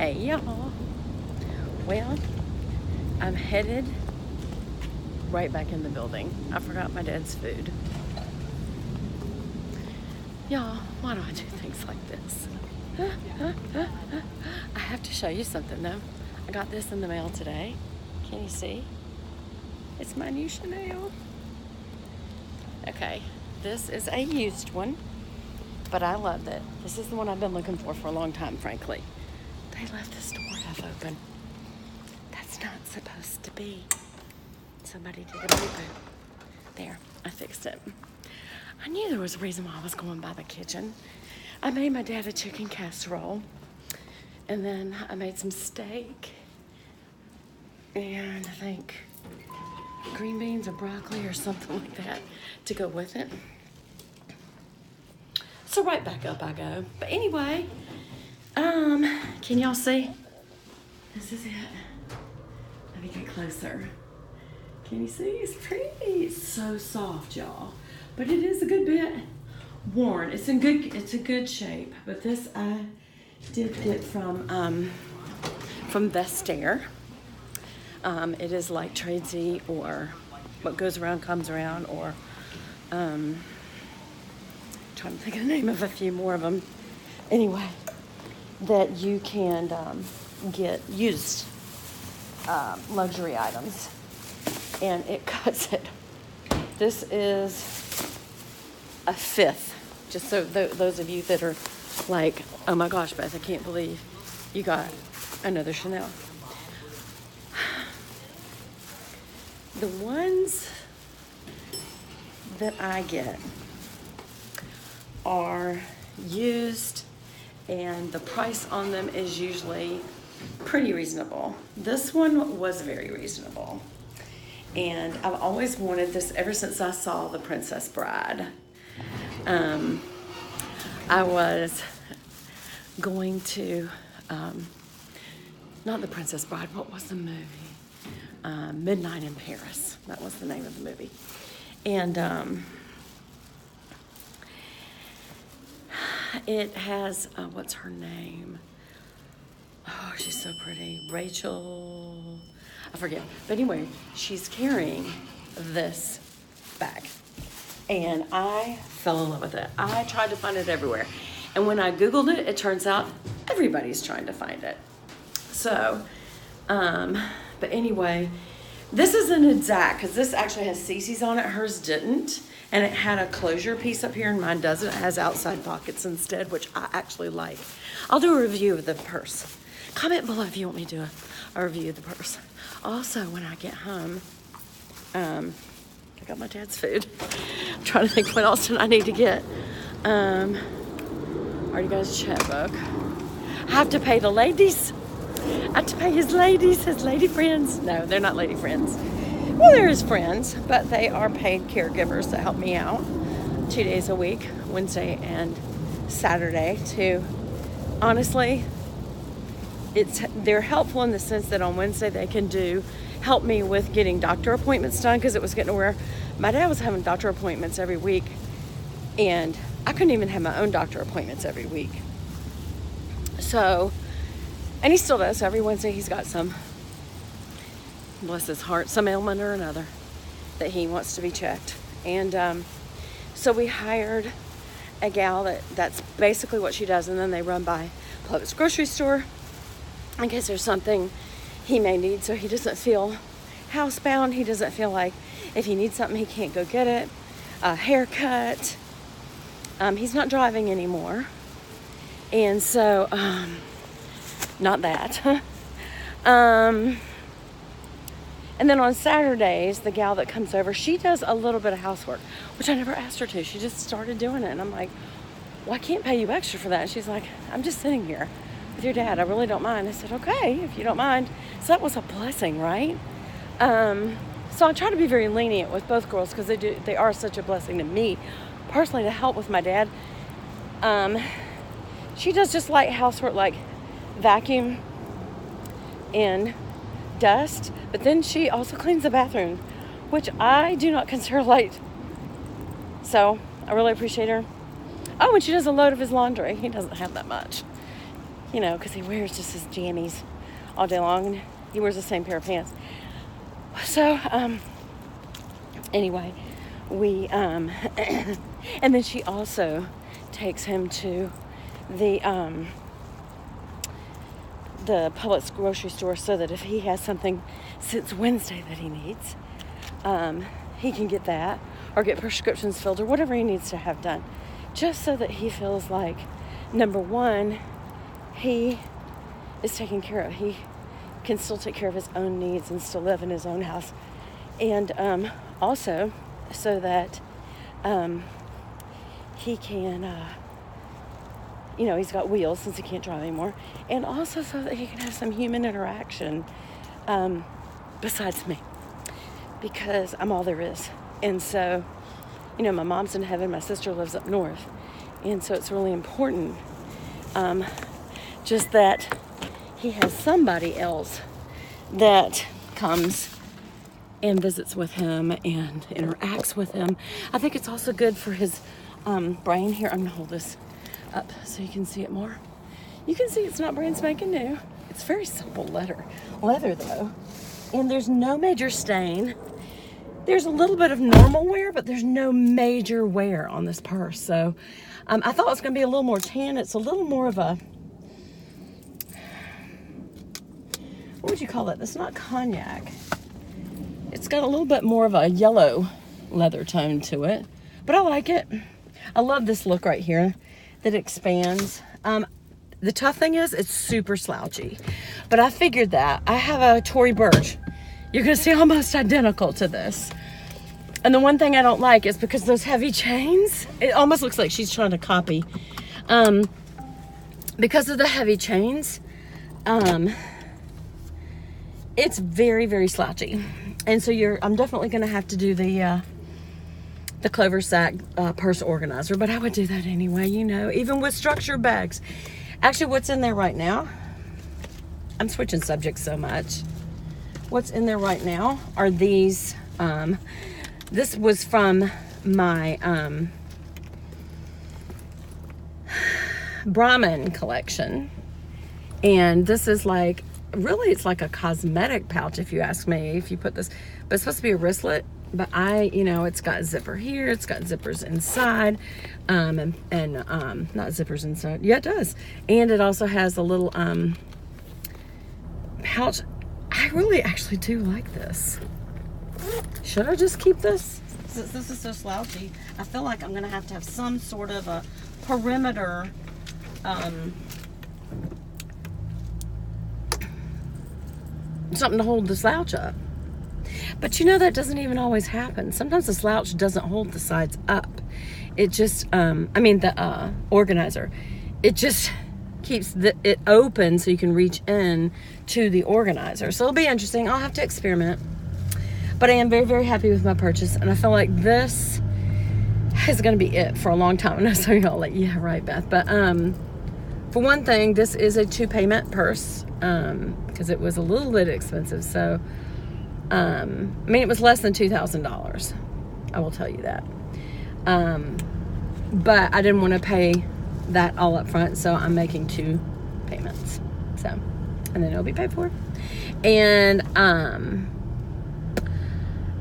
Hey y'all. Well, I'm headed right back in the building. I forgot my dad's food. Y'all, why do I do things like this? I have to show you something though. I got this in the mail today. Can you see? It's my new Chanel. Okay, this is a used one, but I love it. This is the one I've been looking for a long time, frankly. They left the store half open. That's not supposed to be. Somebody did a boo-boo. There, I fixed it. I knew there was a reason why I was going by the kitchen. I made my dad a chicken casserole, and then I made some steak, and I think green beans or broccoli or something like that to go with it. So right back up I go. But anyway, can y'all see? This is it. Let me get closer. Can you see? It's pretty. It's so soft, y'all. But it is a good bit worn. It's a good shape. But this I did get from Vestaire. It is like tradesy, or what goes around comes around, or trying to think of the name of a few more of them. Anyway, that you can get used luxury items, and it cuts it. This is a fifth. Just so those of you that are like, oh my gosh, Beth, I can't believe you got another Chanel. The ones that I get are used, and the price on them is usually pretty reasonable. This one was very reasonable, and I've always wanted this ever since I saw The Princess Bride. I was going to, not The Princess Bride, what was the movie? Midnight in Paris. That was the name of the movie. And it has, what's her name? Oh, she's so pretty. Rachel, I forget. But anyway, she's carrying this bag. And I fell in love with it. I tried to find it everywhere. And when I Googled it, it turns out everybody's trying to find it. So, but anyway, this isn't exact, because this actually has CC's on it. Hers didn't. And it had a closure piece up here, and mine doesn't. It has outside pockets instead, which I actually like. I'll do a review of the purse. Comment below if you want me to do a review of the purse. Also, when I get home, I got my dad's food. I'm trying to think what else did I need to get. Already got his checkbook. I have to pay the ladies. I have to pay his lady friends. No, they're not lady friends. Well, they're his friends, but they are paid caregivers that help me out 2 days a week, Wednesday and Saturday, to, honestly, they're helpful in the sense that on Wednesday they can help me with getting doctor appointments done, because it was getting to where my dad was having doctor appointments every week, and I couldn't even have my own doctor appointments every week. So, and he still does. Every Wednesday he's got some, bless his heart, some ailment or another that he wants to be checked. And so we hired a gal that's basically what she does, and then they run by Publix grocery store in case there's something he may need, so he doesn't feel housebound. He doesn't feel like if he needs something he can't go get it. A haircut. He's not driving anymore, and so not that. And then on Saturdays, the gal that comes over, she does a little bit of housework, which I never asked her to. She just started doing it, and I'm like, well, I can't pay you extra for that. And she's like, I'm just sitting here with your dad. I really don't mind. I said, okay, if you don't mind. So that was a blessing, right? So I try to be very lenient with both girls, because they are such a blessing to me personally to help with my dad. She does just light housework, like vacuum and dust, but then she also cleans the bathroom, which I do not consider light. So I really appreciate her. Oh, and she does a load of his laundry. He doesn't have that much. you know, because he wears just his jammies all day long, and he wears the same pair of pants. So, anyway, we, and then she also takes him to the Publix grocery store so that if he has something since Wednesday that he needs, he can get that, or get prescriptions filled, or whatever he needs to have done, just so that he feels like, number one, he is taken care of. He can still take care of his own needs and still live in his own house. And also so that he can, you know, he's got wheels since he can't drive anymore. And also so that he can have some human interaction besides me. Because I'm all there is. And so, you know, my mom's in heaven, my sister lives up north. And so it's really important just that he has somebody else that comes and visits with him and interacts with him. I think it's also good for his brain. Here, I'm going to hold this up so you can see it more. You can see it's not brand spanking new. It's very simple leather though. And there's no major stain. There's a little bit of normal wear, but there's no major wear on this purse. So I thought it was going to be a little more tan. It's a little more of a, what would you call it? It's not cognac. It's got a little bit more of a yellow leather tone to it, but I like it. I love this look right here that expands. The tough thing is it's super slouchy, but I figured that. I have a Tory Burch. You're gonna see almost identical to this. And the one thing I don't like is because those heavy chains, it almost looks like she's trying to copy. Because of the heavy chains, it's very, very slouchy. And so I'm definitely gonna have to do the Clover Sack purse organizer, but I would do that anyway, you know, even with structured bags. Actually, what's in there right now, I'm switching subjects so much. What's in there right now are these, this was from my Brahmin collection. And this is like, really it's like a cosmetic pouch if you ask me, if you put this, but it's supposed to be a wristlet. But you know, it's got a zipper here, it's got zippers inside, and not zippers inside, yeah it does. And it also has a little pouch. I really actually do like this. Should I just keep this? Since this is so slouchy, I feel like I'm gonna have to have some sort of a perimeter, something to hold the slouch up. But you know, that doesn't even always happen. Sometimes the slouch doesn't hold the sides up. It just, the organizer, it just keeps it open so you can reach in to the organizer. So it'll be interesting. I'll have to experiment. But I am very, very happy with my purchase. And I feel like this is going to be it for a long time. And I know some of y'all like, yeah, right, Beth. But for one thing, this is a 2-payment purse because it was a little bit expensive. So, it was less than $2,000. I will tell you that. But I didn't want to pay that all up front, so I'm making 2 payments. So, and then it'll be paid for. And I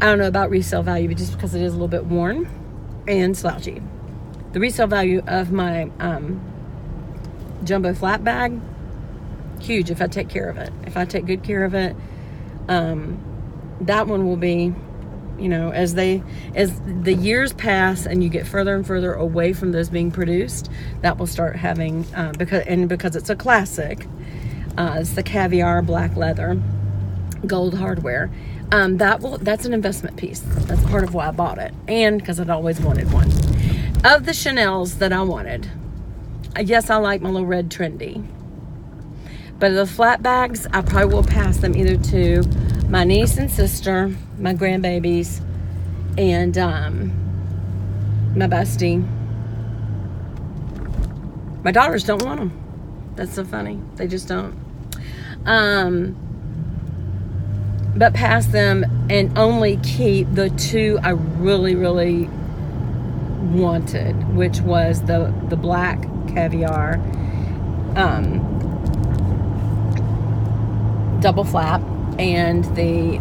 don't know about resale value, but just because it is a little bit worn and slouchy. The resale value of my jumbo flat bag, huge if I take care of it. If I take good care of it, that one will be, you know, as the years pass and you get further and further away from those being produced, that will start having, because it's a classic, it's the Caviar black leather, gold hardware. That's an investment piece. That's part of why I bought it, and because I'd always wanted one. Of the Chanels that I wanted, yes, I like my little red trendy, but the flat bags, I probably will pass them either to my niece and sister, my grandbabies, and my bestie. My daughters don't want them. That's so funny. They just don't. But pass them and only keep the 2 I really, really wanted, which was the black Caviar double flap, and the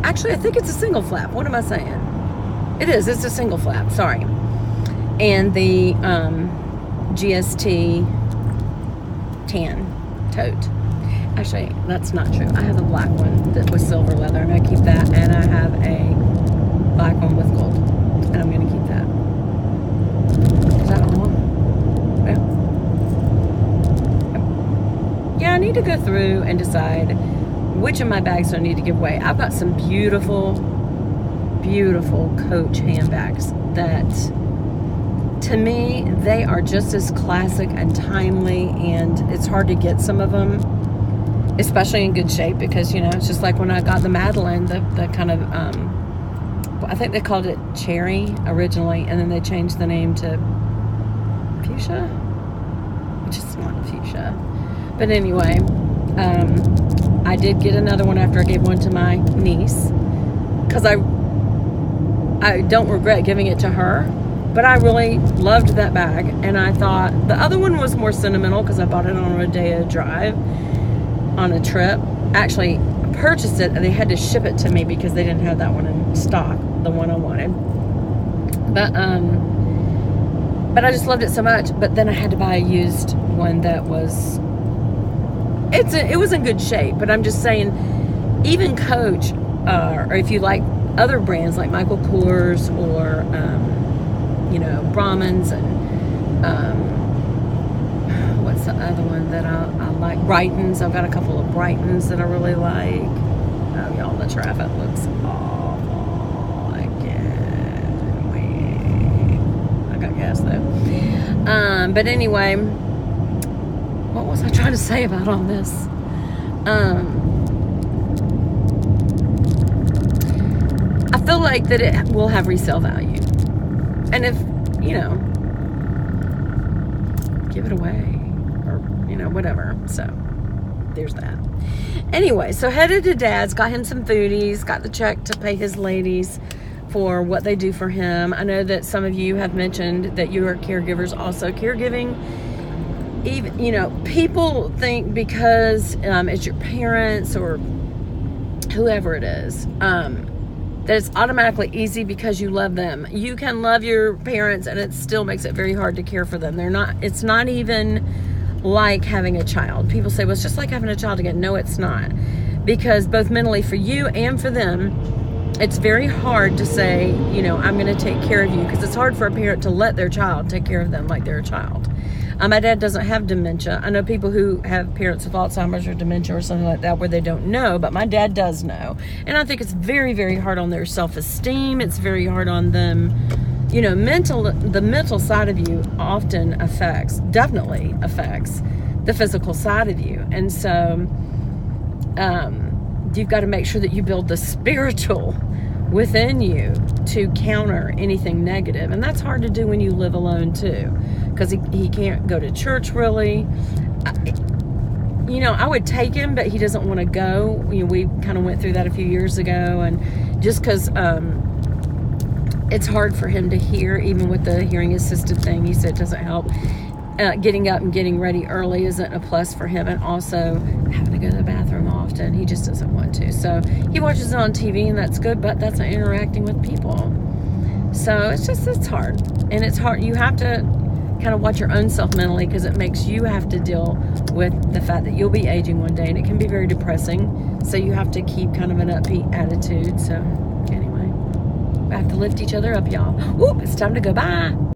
actually I think it's a single flap. What am I saying? It's a single flap, sorry. And the GST tan tote. Actually, that's not true. I have a black one that was silver leather. I'm going to keep that. And I have a black one with gold. And I'm going to keep that. Is that all? Yeah. Yeah, I need to go through and decide which of my bags do I need to give away. I've got some beautiful, beautiful Coach handbags that, to me, they are just as classic and timely, and it's hard to get some of them, especially in good shape, because, you know, it's just like when I got the Madeline, the kind of, I think they called it Cherry originally, and then they changed the name to Fuchsia, which is not Fuchsia. But anyway, I did get another one after I gave one to my niece, because I don't regret giving it to her, but I really loved that bag, and I thought the other one was more sentimental because I bought it on a Rodeo Drive on a trip. Actually purchased it and they had to ship it to me because they didn't have that one in stock, the one I wanted. But I just loved it so much. But then I had to buy a used one that was, it was in good shape. But I'm just saying, even Coach, or if you like other brands like Michael Kors or you know, Brahmins, and what's the other one that I like? Brightons. I've got a couple of Brightons that I really like. Oh, y'all, the traffic looks awful again. I got gas though. But anyway, what was I trying to say about all this? I feel like that it will have resale value. And if, you know, give it away, or, you know, whatever. So, there's that. Anyway, so headed to Dad's, got him some foodies, got the check to pay his ladies for what they do for him. I know that some of you have mentioned that you are caregivers also. Caregiving, even, you know, people think because it's your parents or whoever it is, that it's automatically easy because you love them. You can love your parents and it still makes it very hard to care for them. It's not even like having a child. People say, well, it's just like having a child again. No, it's not. Because both mentally for you and for them, it's very hard to say, you know, I'm going to take care of you, because it's hard for a parent to let their child take care of them like they're a child. My dad doesn't have dementia. I know people who have parents with Alzheimer's or dementia or something like that where they don't know, but my dad does know. And I think it's very, very hard on their self-esteem. It's very hard on them. You know, the mental side of you often definitely affects the physical side of you. And so you've got to make sure that you build the spiritual within you to counter anything negative. And that's hard to do when you live alone too, because he can't go to church really. You know, I would take him, but he doesn't want to go. You know, we kind of went through that a few years ago, and just because it's hard for him to hear, even with the hearing assisted thing, he said it doesn't help. Getting up and getting ready early isn't a plus for him, and also having to go to the bathroom often, he just doesn't want to. So he watches it on TV, and that's good, but that's not interacting with people. So it's hard. And it's hard. You have to kind of watch your own self mentally, because it makes you have to deal with the fact that you'll be aging one day, and it can be very depressing. So you have to keep kind of an upbeat attitude. So anyway, we have to lift each other up, y'all. Ooh, it's time to go. Bye.